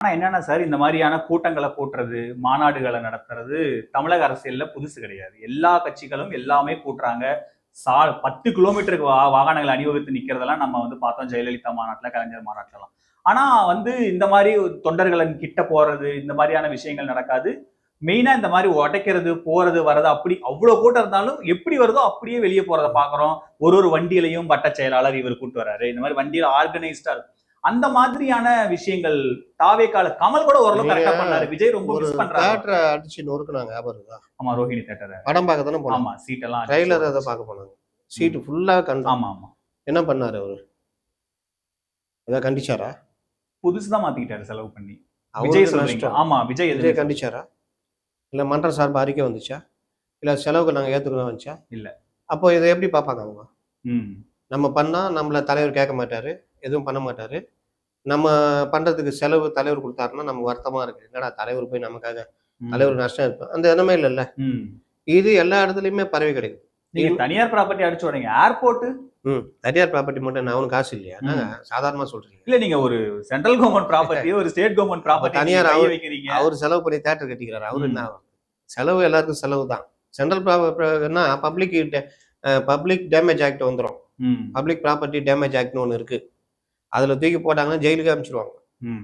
ஆனா என்னன்னா சார், இந்த மாரியான கூட்டங்கள கூட்டுறது, மாநாடுகள நடத்துறது தமிழக அரசியல்ல புதுசு கிடையாது. எல்லா கட்சிகளும் எல்லாமே கூட்டுறாங்க. 10 கிலோமீட்டருக்கு வாகனங்கள் அணிவகுத்து நிக்கிறதெல்லாம் நம்ம வந்து பார்த்தோம் ஜெயலலிதா மாநாட்டுல, கலைஞர் மாநாட்டுலலாம். ஆனா வந்து இந்த மாரி தொண்டர்களின் கிட்ட போறது, இந்த மாரியான விஷயங்கள் நடக்காது. மெயினா இந்த மாரி உடைக்கிறது, போறது, வர்றது அப்படி அவ்ளோ கூட்டம் இருந்தாலும் எப்படி வருதோ அப்படியே வெளிய போறத பார்க்குறோம். ஒரு வண்டியிலயும் வட்டச் செயலாளர் இவர் கூட்டு வர்றாரு. இந்த மாரி வண்டியில ஆர்கனைஸ்டா இருக்கும். அந்த மாதிரியான விஷயங்கள் தாவேக்கால கமல் கூட ஓரளவு கரெக்ட்டா பண்ணாரு. விஜய் ரொம்ப ஒரு மிஸ் பண்றாரு. தியேட்டரை அடிச்சு நொறுக்குனாங்க ஞாபகம் இருக்கா? ஆமா, ரோஹிணி தியேட்டர். படம் பார்க்க தானே போனாங்க. ஆமா, சீட்டெல்லாம் அடிச்சு ட்ரெய்லர் அதை உடைச்சு. பார்க்க போனாங்க. சீட்டு ஃபுல்லா கண்டோம். ஆமா, ஆமா. என்ன பண்ணாரு அவரு? ஏதாவது கண்டிச்சாரா? புதுசு தான் மாத்திக்கிட்டாரு செலவு பண்ணி. விஜய் அவருக்கு சொல்றீங்க. நஷ்டம். ஆமா, விஜய் விஜய் கண்டிச்சாரா? இல்ல மன்றம் சார்பா அறிக்கை வந்துச்சா? இல்ல செலவுக்கு நாங்க ஏத்துக்கிறோம் வந்துச்சா? இல்ல. அப்போ இதை எப்படி பார்ப்பாங்க அவங்க? ம். நம்ம பண்ணா நம்மள தலைவர் கேட்க மாட்டாரு, எதுவும் பண்ண மாட்டாரு. நம்ம பண்றதுக்கு செலவு தலைவர் கொடுத்தாருன்னா நமக்கு வருத்தமா இருக்கு. என்னடா தலைவர் போய் நமக்காக தலைவர் நஷ்டம் இருக்கும். அந்த எண்ணமே இல்லைல்ல. இது எல்லா இடத்துலயுமே பரவி கிடைக்குது. நீங்க தனியார் ப்ராப்பர்ட்டி அடிச்சு உடைங்க. ஏர்போர்ட் தனியார் ப்ராப்பர்ட்டி மட்டும் நான் அவனுக்கு காசு இல்லையா? சாதாரணமா சொல்றீங்க. இல்ல, நீங்க ஒரு சென்ட்ரல் கவர்மெண்ட் ப்ராப்பர்ட்டி, ஒரு ஸ்டேட் கவர்மெண்ட் ப்ராப்பர்ட்டி தனியார் வைக்கிறீங்க. அவர் செலவு பண்ணி தியேட்டர் கட்டிக்கிறாரு. அவரு என்ன செலவு? எல்லாருக்கும் செலவு தான். சென்ட்ரல் பப்ளிக் டேமேஜ் ஆக்ட் வந்துடும். பப்ளிக் ப்ராப்பர்ட்டி டேமேஜ் ஆக்ட்னு ஒன்று இருக்கு. அதுல தூக்கி போட்டாங்கன்னா ஜெயிலுக்கு அனுப்பிச்சிருவாங்க.